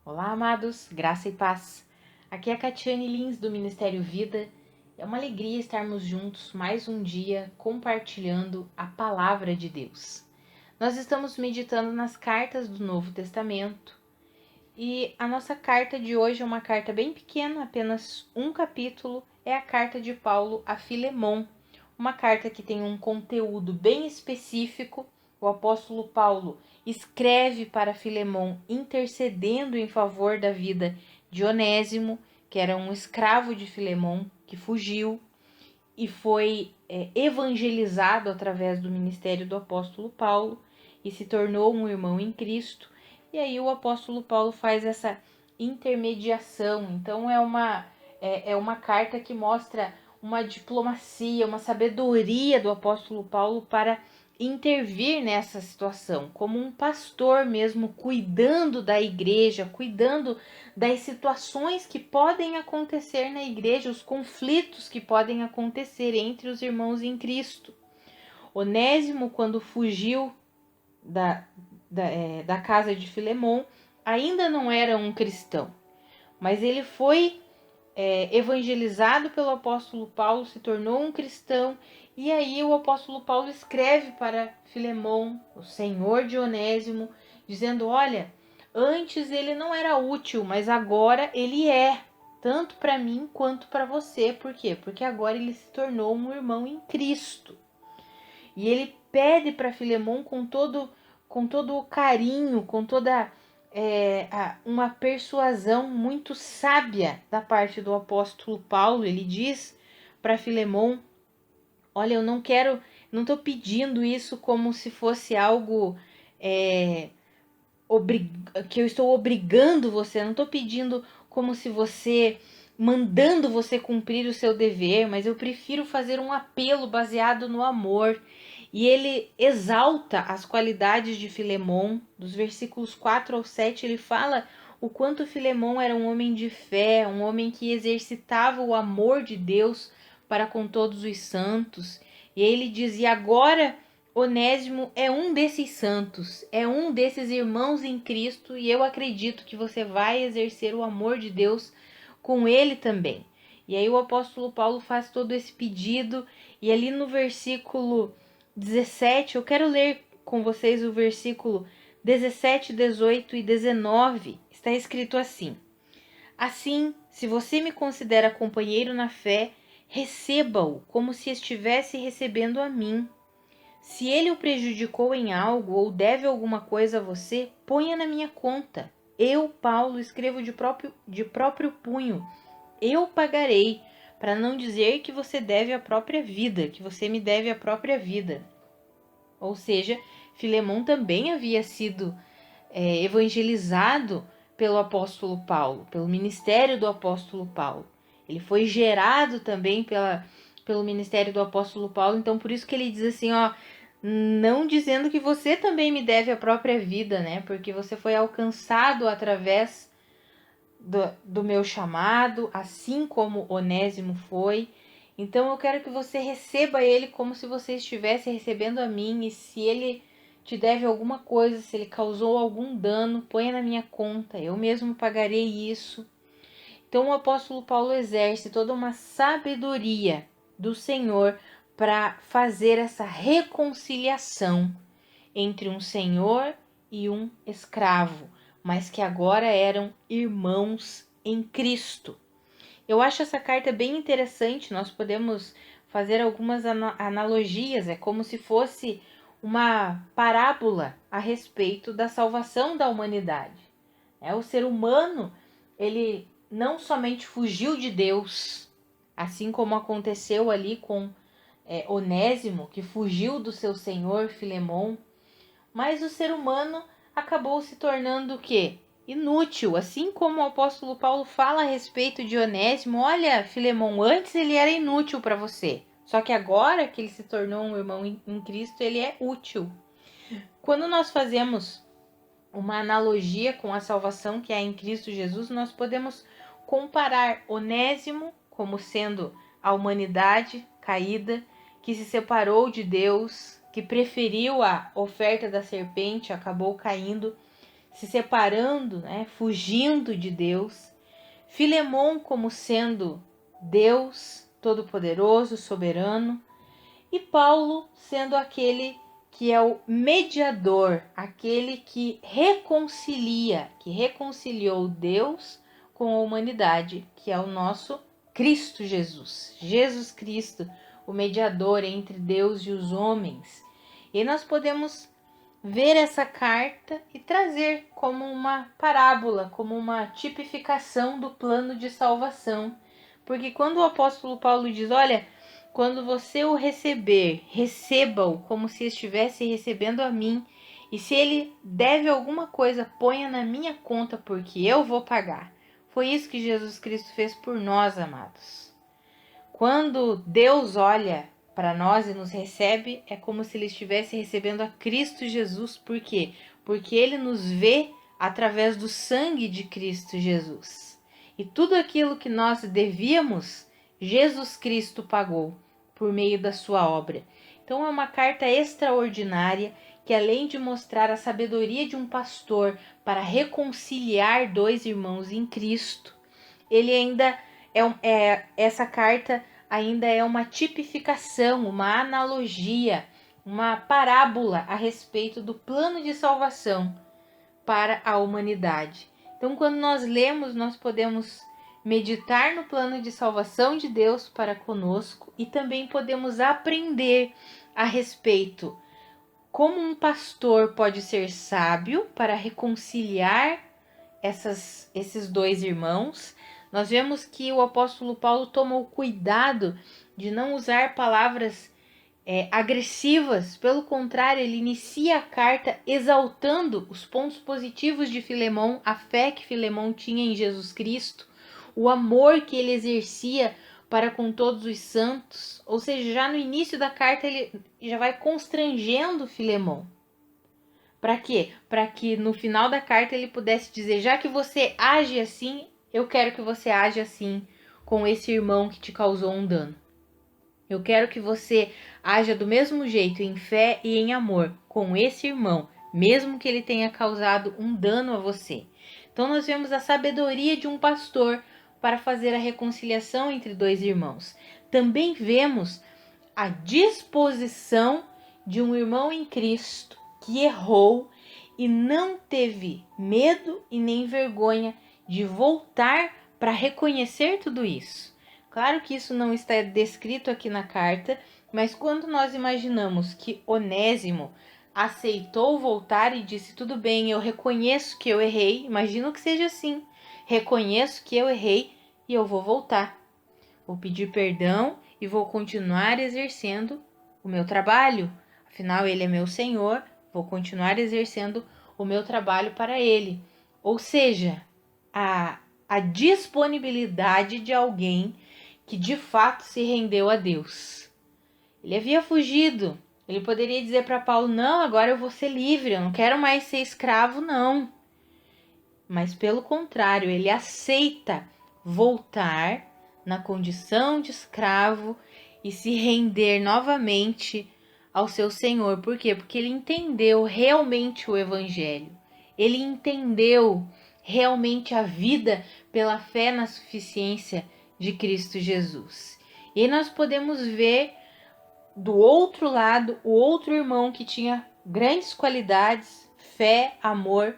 Olá, amados, graça e paz. Aqui é a Catiane Lins do Ministério Vida. É uma alegria estarmos juntos mais um dia compartilhando a palavra de Deus. Nós estamos meditando nas cartas do Novo Testamento e a nossa carta de hoje é uma carta bem pequena, apenas um capítulo, é a carta de Paulo a Filemon. Uma carta que tem um conteúdo bem específico. O apóstolo Paulo escreve para Filemon intercedendo em favor da vida de Onésimo, que era um escravo de Filemon, que fugiu e foi evangelizado através do ministério do apóstolo Paulo e se tornou um irmão em Cristo. E aí o apóstolo Paulo faz essa intermediação. Então é uma carta que mostra uma diplomacia, uma sabedoria do apóstolo Paulo para intervir nessa situação, como um pastor mesmo, cuidando da igreja, cuidando das situações que podem acontecer na igreja, os conflitos que podem acontecer entre os irmãos em Cristo. Onésimo, quando fugiu da casa de Filemon, ainda não era um cristão, mas ele foi evangelizado pelo apóstolo Paulo, se tornou um cristão, e aí o apóstolo Paulo escreve para Filemon, o senhor de Onésimo, dizendo: olha, antes ele não era útil, mas agora ele é, tanto para mim quanto para você. Por quê? Porque agora ele se tornou um irmão em Cristo. E ele pede para Filemon com todo o carinho, com toda uma persuasão muito sábia da parte do apóstolo Paulo. Ele diz para Filemon: olha, eu não estou pedindo isso como se fosse algo que eu estou obrigando você, não estou pedindo como se você mandando você cumprir o seu dever, mas eu prefiro fazer um apelo baseado no amor. E ele exalta as qualidades de Filemon. Dos versículos 4 ao 7, ele fala o quanto Filemon era um homem de fé, um homem que exercitava o amor de Deus para com todos os santos. E ele dizia: agora Onésimo é um desses santos, é um desses irmãos em Cristo, e eu acredito que você vai exercer o amor de Deus com ele também. E aí o apóstolo Paulo faz todo esse pedido, e ali no versículo 17, eu quero ler com vocês o versículo 17, 18 e 19. Está escrito assim: assim, se você me considera companheiro na fé, receba-o como se estivesse recebendo a mim. Se ele o prejudicou em algo ou deve alguma coisa a você, ponha na minha conta. Eu, Paulo, escrevo de próprio punho. Eu pagarei, para não dizer que você deve a própria vida, que você me deve a própria vida. Ou seja, Filemon também havia sido evangelizado pelo apóstolo Paulo, pelo ministério do apóstolo Paulo. Ele foi gerado também pelo ministério do apóstolo Paulo, então por isso que ele diz assim, ó, não dizendo que você também me deve a própria vida, né? Porque você foi alcançado através do meu chamado, assim como Onésimo foi. Então eu quero que você receba ele como se você estivesse recebendo a mim, e se ele te deve alguma coisa, se ele causou algum dano, ponha na minha conta, eu mesmo pagarei isso. Então o apóstolo Paulo exerce toda uma sabedoria do Senhor para fazer essa reconciliação entre um senhor e um escravo, mas que agora eram irmãos em Cristo. Eu acho essa carta bem interessante, nós podemos fazer algumas analogias, é como se fosse uma parábola a respeito da salvação da humanidade. O ser humano, ele não somente fugiu de Deus, assim como aconteceu ali com Onésimo, que fugiu do seu senhor Filemon, mas o ser humano acabou se tornando o quê? Inútil, assim como o apóstolo Paulo fala a respeito de Onésimo. Olha, Filemon, antes ele era inútil para você, só que agora que ele se tornou um irmão em Cristo, ele é útil. Quando nós fazemos uma analogia com a salvação que há em Cristo Jesus, nós podemos comparar Onésimo como sendo a humanidade caída, que se separou de Deus, que preferiu a oferta da serpente, acabou caindo, se separando, né, fugindo de Deus. Filemon como sendo Deus todo-poderoso, soberano. E Paulo sendo aquele que é o mediador, aquele que reconcilia, que reconciliou Deus com a humanidade, que é o nosso Cristo Jesus. Jesus Cristo, o mediador entre Deus e os homens. E nós podemos ver essa carta e trazer como uma parábola, como uma tipificação do plano de salvação. Porque quando o apóstolo Paulo diz, olha, quando você o receber, receba-o como se estivesse recebendo a mim, e se ele deve alguma coisa, ponha na minha conta, porque eu vou pagar. Foi isso que Jesus Cristo fez por nós, amados. Quando Deus olha para nós e nos recebe, é como se ele estivesse recebendo a Cristo Jesus. Por quê? Porque ele nos vê através do sangue de Cristo Jesus. E tudo aquilo que nós devíamos, Jesus Cristo pagou por meio da sua obra. Então é uma carta extraordinária que, além de mostrar a sabedoria de um pastor para reconciliar dois irmãos em Cristo, ele ainda essa carta ainda é uma tipificação, uma analogia, uma parábola a respeito do plano de salvação para a humanidade. Então, quando nós lemos, nós podemos meditar no plano de salvação de Deus para conosco e também podemos aprender a respeito como um pastor pode ser sábio para reconciliar esses dois irmãos. Nós vemos que o apóstolo Paulo toma o cuidado de não usar palavras agressivas. Pelo contrário, ele inicia a carta exaltando os pontos positivos de Filemon, a fé que Filemon tinha em Jesus Cristo, o amor que ele exercia para com todos os santos. Ou seja, já no início da carta ele já vai constrangendo Filemon. Para quê? Para que no final da carta ele pudesse dizer, já que você age assim, eu quero que você age assim com esse irmão que te causou um dano. Eu quero que você haja do mesmo jeito, em fé e em amor, com esse irmão, mesmo que ele tenha causado um dano a você. Então nós vemos a sabedoria de um pastor para fazer a reconciliação entre dois irmãos. Também vemos a disposição de um irmão em Cristo que errou e não teve medo e nem vergonha de voltar para reconhecer tudo isso. Claro que isso não está descrito aqui na carta, mas quando nós imaginamos que Onésimo aceitou voltar e disse, tudo bem, eu reconheço que eu errei, imagino que seja assim, reconheço que eu errei e eu vou voltar. Vou pedir perdão e vou continuar exercendo o meu trabalho. Afinal, ele é meu Senhor, vou continuar exercendo o meu trabalho para ele. Ou seja, a disponibilidade de alguém que de fato se rendeu a Deus. Ele havia fugido. Ele poderia dizer para Paulo, não, agora eu vou ser livre, eu não quero mais ser escravo, não. Mas pelo contrário, ele aceita voltar na condição de escravo e se render novamente ao seu Senhor. Por quê? Porque ele entendeu realmente o Evangelho. Ele entendeu realmente a vida pela fé na suficiência de Cristo Jesus. E nós podemos ver do outro lado o outro irmão que tinha grandes qualidades, fé, amor,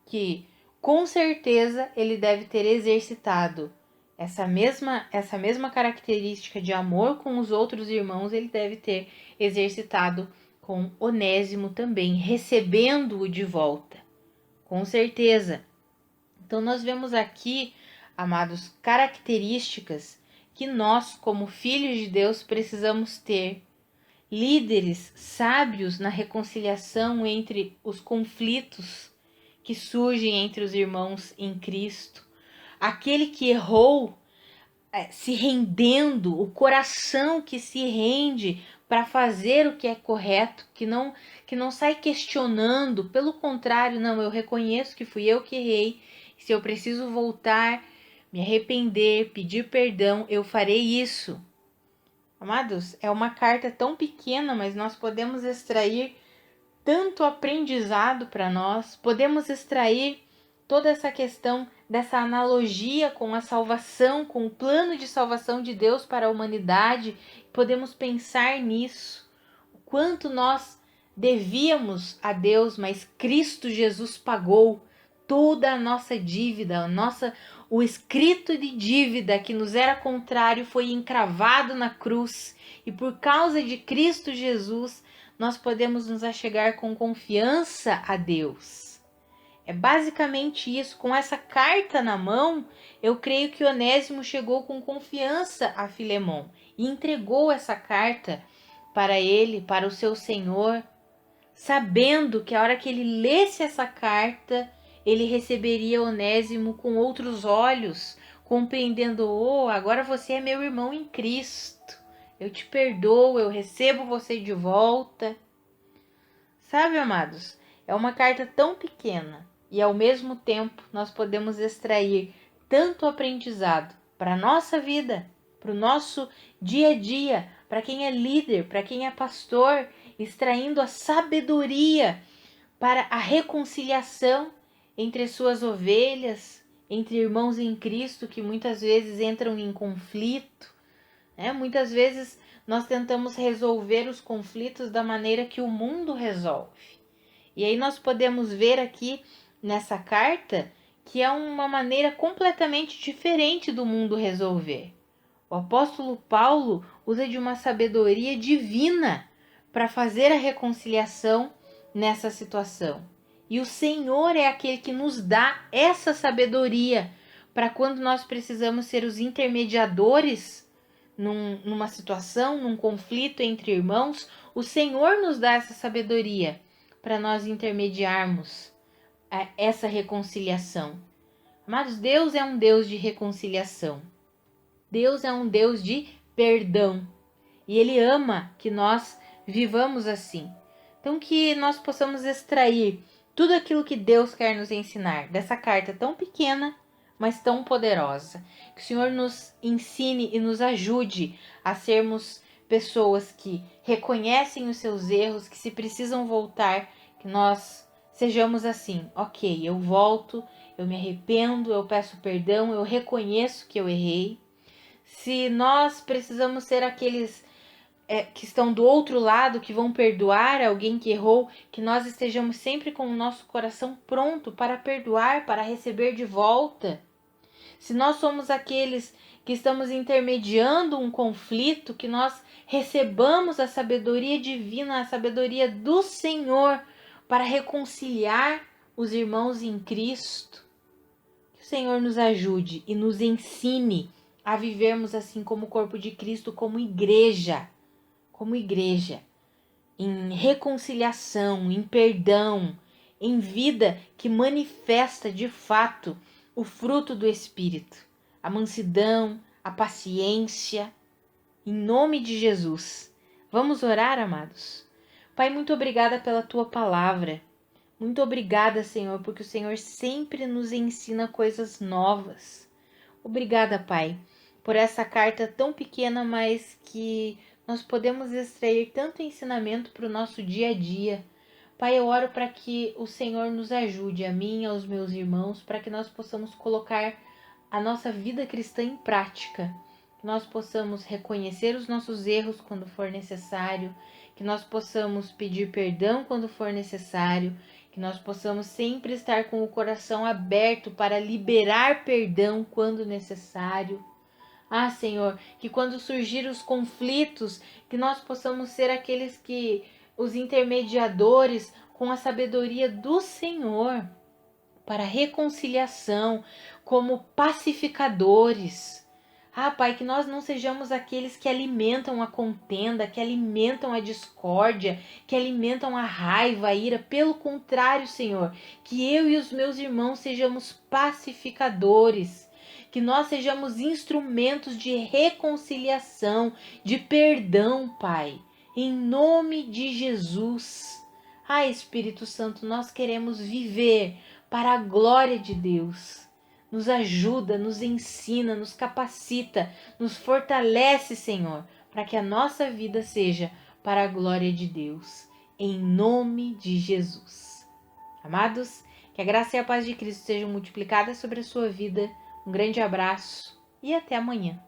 que com certeza ele deve ter exercitado essa mesma característica de amor com os outros irmãos, ele deve ter exercitado com Onésimo também, recebendo-o de volta, com certeza. Então nós vemos aqui, amados, características que nós, como filhos de Deus, precisamos ter. Líderes sábios na reconciliação entre os conflitos que surgem entre os irmãos em Cristo. Aquele que errou, se rendendo, o coração que se rende para fazer o que é correto, que não sai questionando, pelo contrário, não, eu reconheço que fui eu que errei, se eu preciso voltar, me arrepender, pedir perdão, eu farei isso. Amados, é uma carta tão pequena, mas nós podemos extrair tanto aprendizado para nós. Podemos extrair toda essa questão dessa analogia com a salvação, com o plano de salvação de Deus para a humanidade. Podemos pensar nisso, o quanto nós devíamos a Deus, mas Cristo Jesus pagou toda a nossa dívida, o escrito de dívida que nos era contrário foi encravado na cruz, e por causa de Cristo Jesus nós podemos nos achegar com confiança a Deus. É basicamente isso. Com essa carta na mão, eu creio que Onésimo chegou com confiança a Filemon e entregou essa carta para ele, para o seu senhor, sabendo que a hora que ele lesse essa carta, ele receberia Onésimo com outros olhos, compreendendo: oh, agora você é meu irmão em Cristo, eu te perdoo, eu recebo você de volta. Sabe, amados, é uma carta tão pequena e ao mesmo tempo nós podemos extrair tanto aprendizado para a nossa vida, para o nosso dia a dia, para quem é líder, para quem é pastor, extraindo a sabedoria para a reconciliação entre suas ovelhas, entre irmãos em Cristo que muitas vezes entram em conflito, né? Muitas vezes nós tentamos resolver os conflitos da maneira que o mundo resolve. E aí nós podemos ver aqui nessa carta que é uma maneira completamente diferente do mundo resolver. O apóstolo Paulo usa de uma sabedoria divina para fazer a reconciliação nessa situação. E o Senhor é aquele que nos dá essa sabedoria para quando nós precisamos ser os intermediadores numa situação, num conflito entre irmãos, o Senhor nos dá essa sabedoria para nós intermediarmos essa reconciliação. Amados, Deus é um Deus de reconciliação. Deus é um Deus de perdão. E Ele ama que nós vivamos assim. Então, que nós possamos extrair tudo aquilo que Deus quer nos ensinar dessa carta tão pequena, mas tão poderosa. Que o Senhor nos ensine e nos ajude a sermos pessoas que reconhecem os seus erros, que se precisam voltar, que nós sejamos assim: ok, eu volto, eu me arrependo, eu peço perdão, eu reconheço que eu errei. Se nós precisamos ser aqueles que estão do outro lado, que vão perdoar alguém que errou, que nós estejamos sempre com o nosso coração pronto para perdoar, para receber de volta. Se nós somos aqueles que estamos intermediando um conflito, que nós recebamos a sabedoria divina, a sabedoria do Senhor para reconciliar os irmãos em Cristo. Que o Senhor nos ajude e nos ensine a vivermos assim como corpo de Cristo, como igreja, em reconciliação, em perdão, em vida que manifesta de fato o fruto do Espírito, a mansidão, a paciência, em nome de Jesus. Vamos orar, amados? Pai, muito obrigada pela Tua palavra. Muito obrigada, Senhor, porque o Senhor sempre nos ensina coisas novas. Obrigada, Pai, por essa carta tão pequena, mas que nós podemos extrair tanto ensinamento para o nosso dia a dia. Pai, eu oro para que o Senhor nos ajude, a mim e aos meus irmãos, para que nós possamos colocar a nossa vida cristã em prática. Que nós possamos reconhecer os nossos erros quando for necessário, que nós possamos pedir perdão quando for necessário, que nós possamos sempre estar com o coração aberto para liberar perdão quando necessário. Ah, Senhor, que quando surgir os conflitos, que nós possamos ser aqueles os intermediadores com a sabedoria do Senhor para reconciliação, como pacificadores. Ah, Pai, que nós não sejamos aqueles que alimentam a contenda, que alimentam a discórdia, que alimentam a raiva, a ira. Pelo contrário, Senhor, que eu e os meus irmãos sejamos pacificadores, que nós sejamos instrumentos de reconciliação, de perdão, Pai, em nome de Jesus. Ah, Espírito Santo, nós queremos viver para a glória de Deus. Nos ajuda, nos ensina, nos capacita, nos fortalece, Senhor, para que a nossa vida seja para a glória de Deus. em nome de Jesus. Amados, que a graça e a paz de Cristo sejam multiplicadas sobre a sua vida. Um grande abraço e até amanhã.